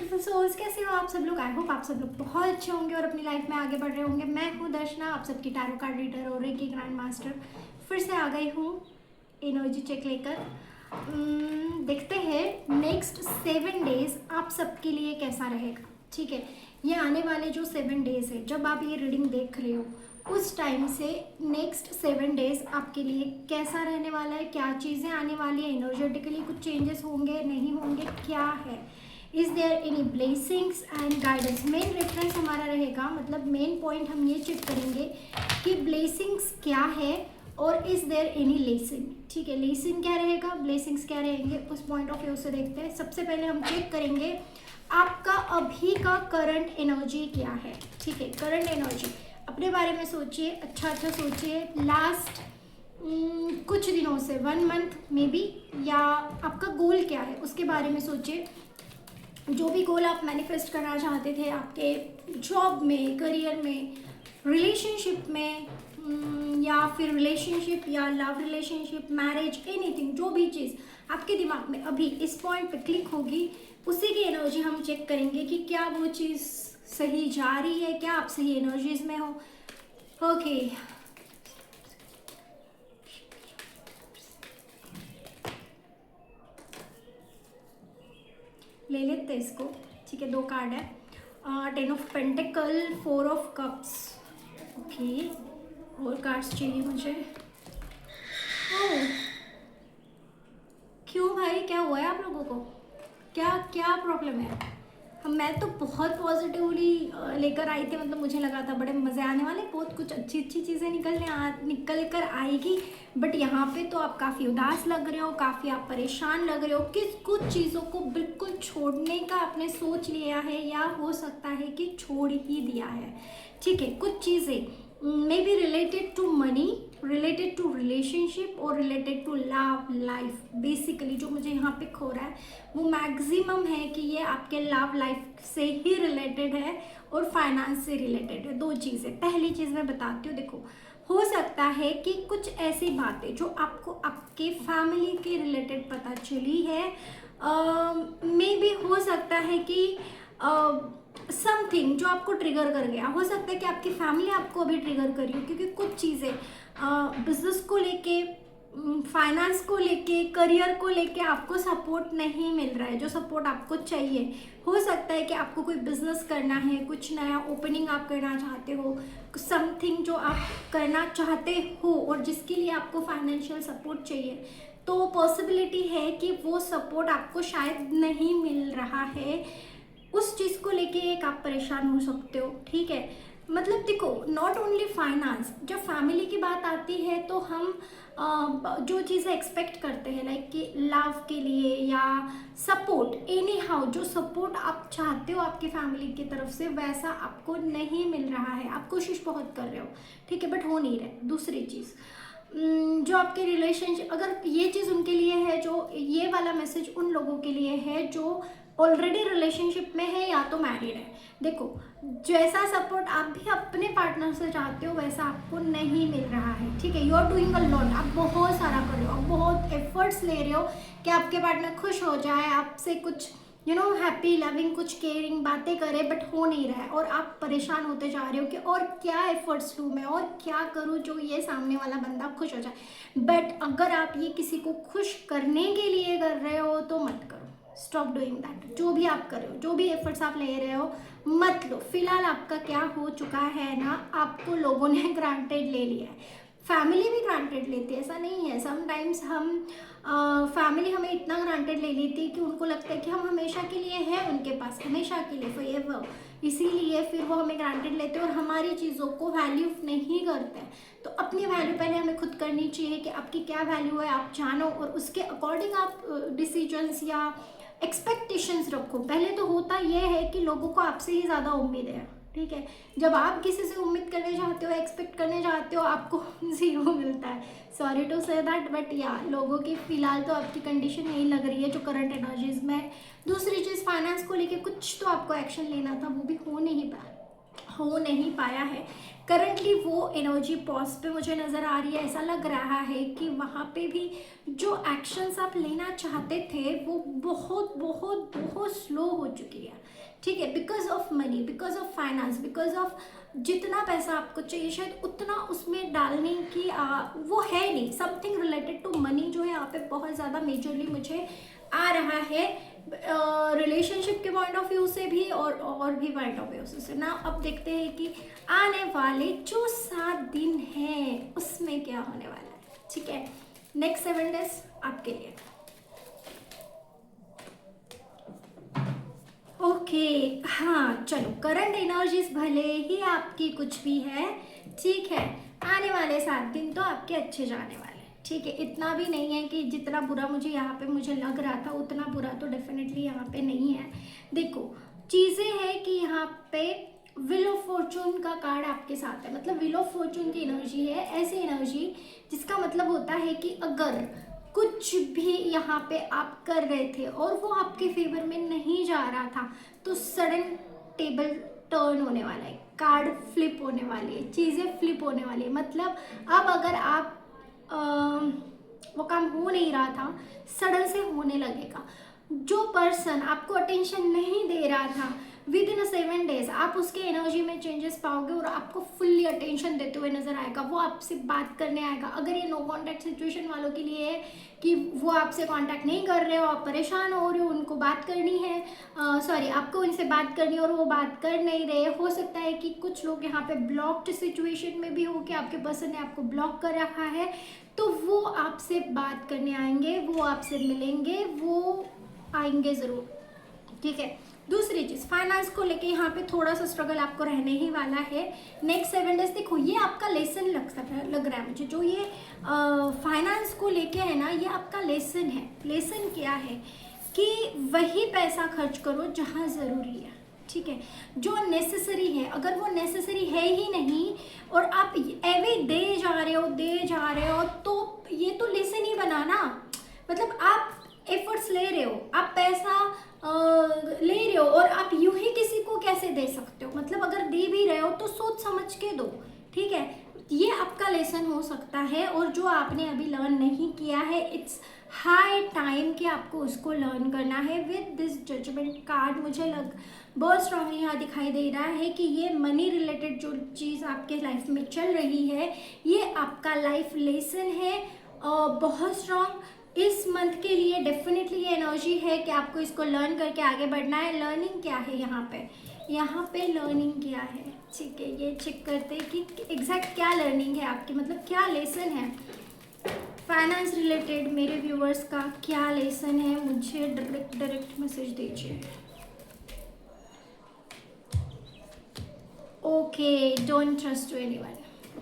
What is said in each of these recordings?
Beautiful souls, कैसे हो आप सब लोग? आई होप आप सब लोग बहुत अच्छे होंगे और अपनी लाइफ में आगे बढ़ रहे होंगे। मैं हूँ दर्शना, आप सबकी टैरो कार्ड रीडर और रेकी ग्रैंड मास्टर। फिर से आ गई हूँ एनर्जी चेक लेकर। देखते हैं नेक्स्ट 7 डेज आप सबके लिए कैसा रहेगा। ठीक है, ये आने वाले जो 7 डेज है, जब आप ये रीडिंग देख रहे हो उस टाइम से नेक्स्ट 7 डेज आपके लिए कैसा रहने वाला है, क्या चीज़ें आने वाली है, एनर्जेटिकली कुछ चेंजेस होंगे नहीं होंगे, क्या है, is there any blessings and guidance. Main reference हमारा रहेगा, मतलब मेन पॉइंट हम ये चेक करेंगे कि ब्लेसिंग्स क्या है और इज़ देयर एनी लेसन। ठीक है, लेसन क्या रहेगा, ब्लेसिंग्स क्या रहेंगे, उस पॉइंट ऑफ व्यू से देखते हैं। सबसे पहले हम चेक करेंगे आपका अभी का करंट एनर्जी क्या है। ठीक है, करंट एनर्जी, अपने बारे में सोचिए, अच्छा अच्छा सोचिए। लास्ट कुछ दिनों से 1 मंथ में बी, या आपका गोल क्या है उसके बारे में सोचिए। जो भी गोल आप मैनिफेस्ट करना चाहते थे आपके जॉब में, करियर में, रिलेशनशिप में, या फिर रिलेशनशिप या लव रिलेशनशिप, मैरिज, एनीथिंग, जो भी चीज़ आपके दिमाग में अभी इस पॉइंट पे क्लिक होगी, उसी की एनर्जी हम चेक करेंगे कि क्या वो चीज़ सही जा रही है, क्या आप सही एनर्जीज में हो। ओके, ले लेते हैं इसको। ठीक है, 2 कार्ड है, 10 of pentacle, 4 of cups. Okay, और कार्ड्स चाहिए मुझे। ओह, क्यों भाई, क्या हुआ है आप लोगों को? क्या क्या प्रॉब्लम है? मैं तो बहुत पॉजिटिवली लेकर आई थी, मतलब मुझे लगा था बड़े मज़े आने वाले, बहुत कुछ अच्छी अच्छी चीज़ें निकल कर आएगी। बट यहाँ पे तो आप काफ़ी उदास लग रहे हो, काफ़ी आप परेशान लग रहे हो कि कुछ चीज़ों को बिल्कुल छोड़ने का आपने सोच लिया है, या हो सकता है कि छोड़ ही दिया है। ठीक है, कुछ चीज़ें maybe related to money, related to relationship और related to love life. Basically जो मुझे यहाँ पे खो रहा है वो मैक्सिमम है कि ये आपके लव लाइफ से ही रिलेटेड है और फाइनेंस से रिलेटेड है। 2 चीज़ें। पहली चीज़ मैं बताती हूँ, देखो, हो सकता है कि कुछ ऐसी बातें जो आपको आपके फैमिली के रिलेटेड पता चली है, मे बी हो सकता है कि समथिंग जो आपको ट्रिगर कर गया, हो सकता है कि आपकी फैमिली आपको अभी ट्रिगर करी हो, क्योंकि कुछ चीज़ें बिजनेस को लेके, फाइनेंस को लेके, करियर को लेके आपको सपोर्ट नहीं मिल रहा है, जो सपोर्ट आपको चाहिए। हो सकता है कि आपको कोई बिजनेस करना है, कुछ नया ओपनिंग आप करना चाहते हो, समथिंग जो आप करना चाहते हो और जिसके लिए आपको फाइनेंशियल सपोर्ट चाहिए, तो पॉसिबिलिटी है कि वो सपोर्ट आपको शायद नहीं मिल रहा है। उस चीज़ को लेके एक आप परेशान हो सकते हो। ठीक है, मतलब देखो, नॉट ओनली फाइनेंस, जब फैमिली की बात आती है तो हम जो चीज़ें एक्सपेक्ट करते हैं, लाइक कि लव के लिए या सपोर्ट, एनी हाउ जो सपोर्ट आप चाहते हो आपकी फैमिली की तरफ से, वैसा आपको नहीं मिल रहा है। आप कोशिश बहुत कर रहे हो, ठीक है, बट हो नहीं रहा। दूसरी चीज़, जो आपके रिलेशनशिप, अगर ये चीज़ उनके लिए है, जो ये वाला मैसेज उन लोगों के लिए है जो ऑलरेडी रिलेशनशिप में है या तो मैरिड है। देखो, जैसा सपोर्ट आप भी अपने पार्टनर से चाहते हो वैसा आपको नहीं मिल रहा है। ठीक है, you are doing a lot, आप बहुत सारा कर रहे हो, आप बहुत एफर्ट्स ले रहे हो कि आपके पार्टनर खुश हो जाए, आपसे कुछ हैप्पी लविंग, कुछ केयरिंग बातें करे, बट हो नहीं रहा है और आप परेशान होते जा रहे हो कि और क्या एफर्ट्स लूँ मैं, और क्या करूँ जो ये सामने वाला बंदा खुश हो जाए। बट अगर आप ये किसी को खुश करने के लिए कर रहे हो तो मत करो, स्टॉप डूइंग दैट। जो भी आप कर रहे हो, जो भी एफर्ट्स आप ले रहे हो, मत लो। फिलहाल आपका क्या हो चुका है ना, आपको लोगों ने ग्रांटेड ले लिया है, फैमिली भी ग्रांटेड लेती है, ऐसा नहीं है। समटाइम्स हम फैमिली हमें इतना ग्रांटेड ले लेती है कि उनको लगता है कि हम हमेशा के लिए हैं उनके पास, हमेशा के लिए, फॉरएवर। इसीलिए फिर वो हमें ग्रांटेड लेते हैं और हमारी चीज़ों को वैल्यू नहीं करते हैं। तो अपनी वैल्यू पहले हमें खुद करनी चाहिए कि आपकी क्या वैल्यू है, आप जानो और उसके अकॉर्डिंग आप डिसीजंस या एक्सपेक्टेशंस रखो। पहले तो होता यह है कि लोगों को आपसे ही ज़्यादा उम्मीद है। ठीक है, जब आप किसी से उम्मीद करने चाहते हो, एक्सपेक्ट करने चाहते हो, आपको 0 मिलता है। Sorry to say that, but या लोगों की फ़िलहाल तो आपकी कंडीशन यही लग रही है जो करंट एनर्जीज में है। दूसरी चीज़, फाइनेंस को लेके कुछ तो आपको एक्शन लेना था, वो भी हो नहीं पाया है। करंटली वो एनर्जी पॉज पे मुझे नज़र आ रही है। ऐसा लग रहा है कि वहाँ पे भी जो एक्शंस आप लेना चाहते थे वो बहुत बहुत बहुत स्लो हो चुकी है। ठीक है, because of money, because of finance, because of जितना पैसा आपको चाहिए शायद उतना उसमें डालने की वो है नहीं। समथिंग रिलेटेड टू मनी जो है यहाँ पे बहुत ज़्यादा मेजरली मुझे आ रहा है, रिलेशनशिप के पॉइंट ऑफ व्यू से भी और भी पॉइंट ऑफ व्यू से ना। अब देखते हैं कि आने वाले जो 7 दिन हैं उसमें क्या होने वाला है। ठीक है, नेक्स्ट 7 डेज आपके लिए। ओके हाँ चलो, करंट एनर्जीज भले ही आपकी कुछ भी है, ठीक है, आने वाले 7 दिन तो आपके अच्छे जाने वाले, ठीक है। इतना भी नहीं है कि जितना बुरा मुझे यहाँ पे मुझे लग रहा था उतना बुरा तो डेफिनेटली यहाँ पे नहीं है। देखो चीज़ें हैं कि यहाँ पे व्हील ऑफ फॉर्चून का कार्ड आपके साथ है, मतलब व्हील ऑफ फॉर्चून की एनर्जी है, ऐसी एनर्जी जिसका मतलब होता है कि अगर कुछ भी यहाँ पे आप कर रहे थे और वो आपके फेवर में नहीं जा रहा था तो सडन टेबल टर्न होने वाला है, कार्ड फ्लिप होने वाली है, चीज़ें फ्लिप होने वाली है। मतलब अब अगर आप वो काम हो नहीं रहा था सडन से होने लगेगा। जो पर्सन आपको अटेंशन नहीं दे रहा था विद इन 7 डेज आप उसके एनर्जी में चेंजेस पाओगे और आपको फुल्ली अटेंशन देते हुए नजर आएगा। वो आपसे बात करने आएगा। अगर ये नो कॉन्टैक्ट सिचुएशन वालों के लिए है कि वो आपसे कांटेक्ट नहीं कर रहे हो, आप परेशान हो रहे हो, उनको बात करनी है, सॉरी आपको उनसे बात करनी है और वो बात कर नहीं रहे, हो सकता है कि कुछ लोग यहाँ पे ब्लॉक्ड सिचुएशन में भी हो कि आपके पर्सन ने आपको ब्लॉक कर रखा है, तो वो आपसे बात करने आएंगे, वो आपसे मिलेंगे, वो आएंगे ज़रूर, ठीक है। दूसरी चीज़ फाइनेंस को लेके यहाँ पे थोड़ा सा स्ट्रगल आपको रहने ही वाला है नेक्स्ट 7 डेज। देखो ये आपका लेसन लग रहा है मुझे, जो ये फाइनेंस को लेके है ना, ये आपका लेसन है। लेसन क्या है कि वही पैसा खर्च करो जहाँ ज़रूरी है, ठीक है, जो नेसेसरी है। अगर वो नेसेसरी है ही नहीं और आप एवरी दे जा रहे हो तो ये तो लेसन ही बना ना। मतलब आप एफर्ट्स ले रहे हो, आप पैसा ले रहे हो और आप यूं ही किसी को कैसे दे सकते हो। मतलब अगर दे भी रहे हो तो सोच समझ के दो, ठीक है। ये आपका लेसन हो सकता है और जो आपने अभी लर्न नहीं किया है इट्स हाई टाइम कि आपको उसको लर्न करना है। विद दिस जजमेंट कार्ड मुझे बहुत स्ट्रांगली यहाँ दिखाई दे रहा है कि ये मनी रिलेटेड जो चीज़ आपके लाइफ में चल रही है ये आपका लाइफ लेसन है बहुत स्ट्रांग। इस मंथ के लिए डेफिनेटली ये एनर्जी है कि आपको इसको लर्न करके आगे बढ़ना है। लर्निंग क्या है यहाँ पे लर्निंग क्या है, ठीक है, ये चेक करते हैं कि एग्जैक्ट क्या लर्निंग है आपकी, मतलब क्या लेसन है फाइनेंस रिलेटेड। मेरे व्यूअर्स का क्या लेसन है मुझे डायरेक्ट मैसेज दीजिए। Okay, don't trust to anyone,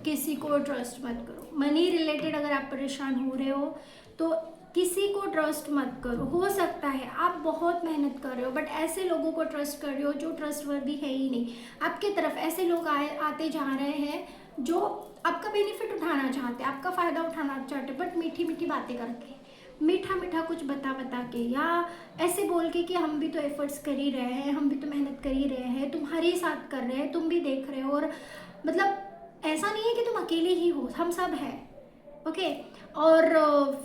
किसी को ट्रस्ट मत करो। मनी रिलेटेड अगर आप परेशान हो रहे हो तो किसी को ट्रस्ट मत करो। हो सकता है आप बहुत मेहनत कर रहे हो बट ऐसे लोगों को ट्रस्ट कर रहे हो जो ट्रस्टवर्दी है ही नहीं आपके तरफ। ऐसे लोग आते जा रहे हैं जो आपका बेनिफिट उठाना चाहते हैं, आपका फ़ायदा उठाना चाहते हैं, बट मीठी मीठी बातें करके, मीठा कुछ बता के या ऐसे बोल के कि हम भी तो एफर्ट्स कर ही रहे हैं, हम भी तो मेहनत कर ही रहे हैं, तुम्हारे ही साथ कर रहे हैं, तुम भी देख रहे हो। और मतलब ऐसा नहीं है कि तुम अकेले ही हो, हम सब हैं, ओके। और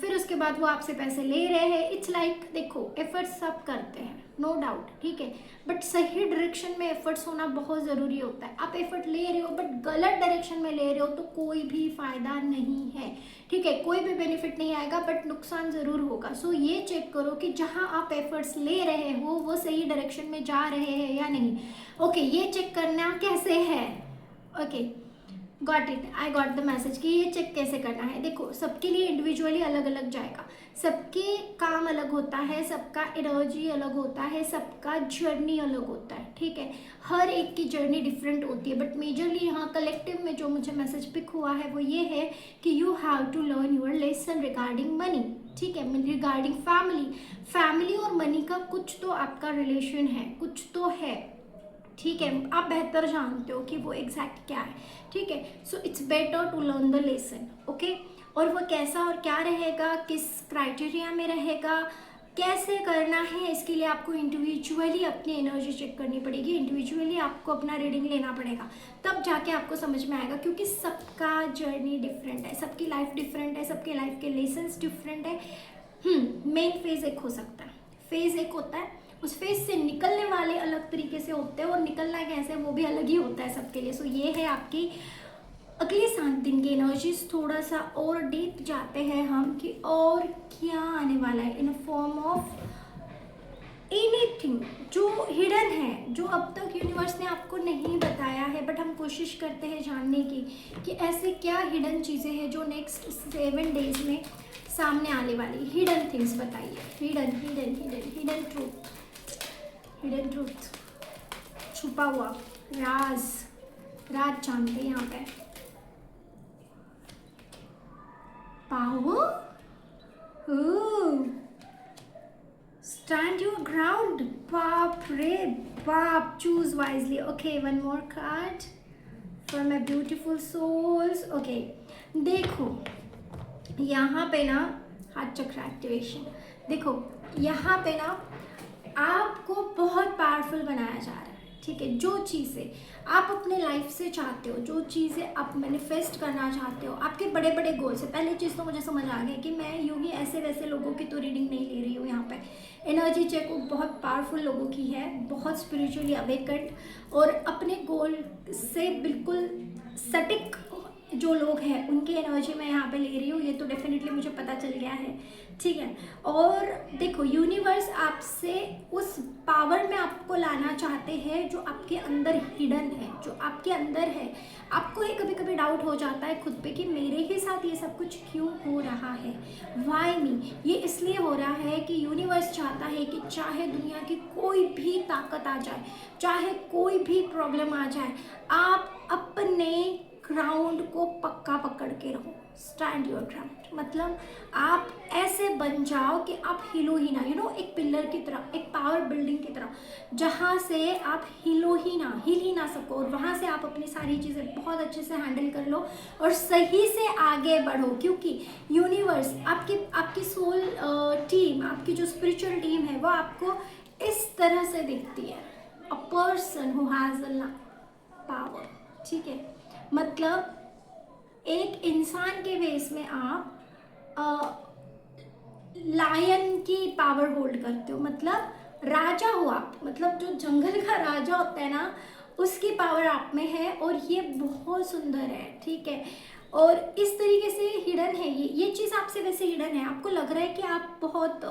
फिर उसके बाद वो आपसे पैसे ले रहे हैं। इट्स लाइक देखो एफर्ट्स सब करते हैं नो डाउट, ठीक है, बट सही डायरेक्शन में एफर्ट्स होना बहुत ज़रूरी होता है। आप एफर्ट ले रहे हो बट गलत डायरेक्शन में ले रहे हो तो कोई भी फ़ायदा नहीं है, ठीक है, कोई भी बेनिफिट नहीं आएगा बट नुकसान ज़रूर होगा। सो ये चेक करो कि जहाँ आप एफर्ट्स ले रहे हो वो सही डायरेक्शन में जा रहे हैं या नहीं। ओके, ये चेक करना कैसे है, okay, got it, I got the message कि ये चेक कैसे करना है। देखो सबके लिए इंडिविजुअली अलग अलग जाएगा, सबके काम अलग होता है, सबका एनर्जी अलग होता है, सबका जर्नी अलग होता है, ठीक है, हर एक की जर्नी डिफरेंट होती है। बट मेजरली यहाँ कलेक्टिव में जो मुझे मैसेज पिक हुआ है वो ये है कि you have to learn your lesson regarding money, ठीक है, रिगार्डिंग फैमिली और मनी का कुछ तो आपका रिलेशन है, कुछ तो है, ठीक है, आप बेहतर जानते हो कि वो एग्जैक्ट क्या है, ठीक है। So it's better to learn the lesson, okay. और वो कैसा और क्या रहेगा, किस क्राइटेरिया में रहेगा, कैसे करना है, इसके लिए आपको इंडिविजुअली अपनी एनर्जी चेक करनी पड़ेगी, इंडिविजुअली आपको अपना रीडिंग लेना पड़ेगा, तब जाके आपको समझ में आएगा। क्योंकि सबका जर्नी डिफरेंट है, सबकी लाइफ डिफरेंट है, सबके लाइफ के लेसन्स डिफरेंट है। मेन फेज एक हो सकता है, फेज एक होता है, उस फेज से निकलने वाले अलग तरीके तरीके से होते हैं और निकलना कैसे वो भी अलग ही होता है सबके लिए। सो ये है आपकी अगले 7 दिन की एनर्जीज। थोड़ा सा और डीप जाते हैं हम कि और क्या आने वाला है इन फॉर्म ऑफ एनीथिंग जो हिडन है, जो अब तक यूनिवर्स ने आपको नहीं बताया है, बट हम कोशिश करते हैं जानने की कि ऐसे क्या हिडन चीज़ें हैं जो नेक्स्ट 7 डेज में सामने आने वाली। हिडन थिंग्स बताइए, hidden hidden hidden hidden truth, hidden truth, छुपा हुआ राज, राज जानते हैं यहाँ पे। पावर, stand your ground, बाप रे बाप, choose wisely. Okay, one more card for my beautiful souls. Okay, देखो यहाँ पे ना हार्ट चक्र एक्टिवेशन, देखो यहाँ पे ना आपको बहुत पावरफुल बनाया जा रहा है, ठीक है। जो चीज़ें आप अपने लाइफ से चाहते हो, जो चीज़ें आप मैनिफेस्ट करना चाहते हो, आपके बड़े बड़े गोल्स है। पहली चीज़ तो मुझे समझ आ गई कि मैं यूँ ही ऐसे वैसे लोगों की तो रीडिंग नहीं ले रही हूँ। यहाँ पे एनर्जी चेक बहुत पावरफुल लोगों की है, बहुत स्पिरिचुअली अवेकन्ड और अपने गोल से बिल्कुल सटिक जो लोग हैं उनकी एनर्जी मैं यहाँ पे ले रही हूँ। ये तो डेफिनेटली मुझे पता चल गया है, ठीक है। और देखो यूनिवर्स आपसे उस पावर में आपको लाना चाहते हैं जो आपके अंदर हिडन है, जो आपके अंदर है। आपको ही कभी कभी डाउट हो जाता है खुद पे कि मेरे ही साथ ये सब कुछ क्यों हो रहा है, वाई मी। ये इसलिए हो रहा है कि यूनिवर्स चाहता है कि चाहे दुनिया की कोई भी ताकत आ जाए, चाहे कोई भी प्रॉब्लम आ जाए, आप अपने ग्राउंड को पक्का पकड़ के रहो। स्टैंड योर ग्राउंड मतलब आप ऐसे बन जाओ कि आप हिलो ही ना, एक पिलर की तरह, एक पावर बिल्डिंग की तरह, जहाँ से आप हिल ही ना सको, और वहाँ से आप अपनी सारी चीज़ें बहुत अच्छे से हैंडल कर लो और सही से आगे बढ़ो। क्योंकि यूनिवर्स आपकी सोल टीम, आपकी जो स्पिरिचुअल टीम है वो आपको इस तरह से देखती है, a person who has a power, ठीक है। मतलब एक इंसान के बेस में आप लायन की पावर होल्ड करते हो, मतलब राजा हो आप, मतलब जो जंगल का राजा होता है ना उसकी पावर आप में है, और ये बहुत सुंदर है, ठीक है। और इस तरीके से हिडन है ये चीज़ आपसे वैसे हिडन है। आपको लग रहा है कि आप बहुत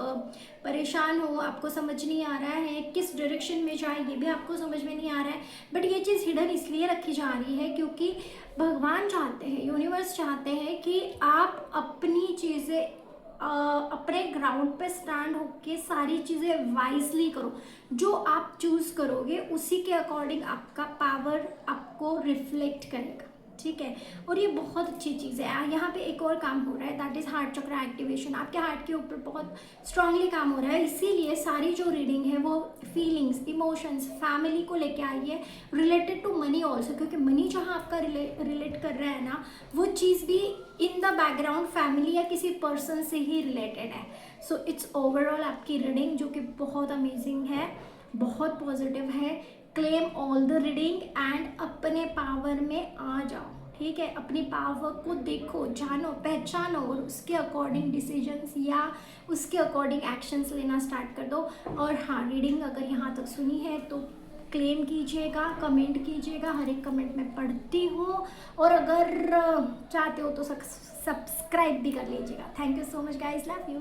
परेशान हो, आपको समझ नहीं आ रहा है किस डायरेक्शन में जाए, ये भी आपको समझ में नहीं आ रहा है, बट ये चीज़ हिडन इसलिए रखी जा रही है क्योंकि भगवान चाहते हैं, यूनिवर्स चाहते हैं कि आप अपनी चीज़ें अपने ग्राउंड पे स्टैंड होके सारी चीज़ें वाइजली करो। जो आप चूज़ करोगे उसी के अकॉर्डिंग आपका पावर आपको रिफ्लेक्ट करेगा, ठीक है। और ये बहुत अच्छी चीज़ है। यहाँ पे एक और काम हो रहा है, दैट इज़ हार्ट चक्र एक्टिवेशन। आपके हार्ट के ऊपर बहुत स्ट्रांगली काम हो रहा है, इसीलिए सारी जो रीडिंग है वो फीलिंग्स, इमोशंस, फैमिली को लेके आई है, रिलेटेड टू मनी ऑल्सो, क्योंकि मनी जहाँ आपका रिलेट कर रहा है ना, वो चीज़ भी इन द बैकग्राउंड फैमिली या किसी पर्सन से ही रिलेटेड है। सो इट्स ओवरऑल आपकी रीडिंग जो कि बहुत अमेजिंग है, बहुत पॉजिटिव है। Claim all the reading and अपने पावर में आ जाओ, ठीक है। अपनी पावर को देखो, जानो, पहचानो और उसके अकॉर्डिंग डिसीजंस या उसके अकॉर्डिंग एक्शंस लेना स्टार्ट कर दो। और हाँ, रीडिंग अगर यहाँ तक सुनी है तो क्लेम कीजिएगा, कमेंट कीजिएगा, हर एक कमेंट मैं पढ़ती हूँ, और अगर चाहते हो तो सब्सक्राइब भी कर लीजिएगा। Thank you so much guys, love you.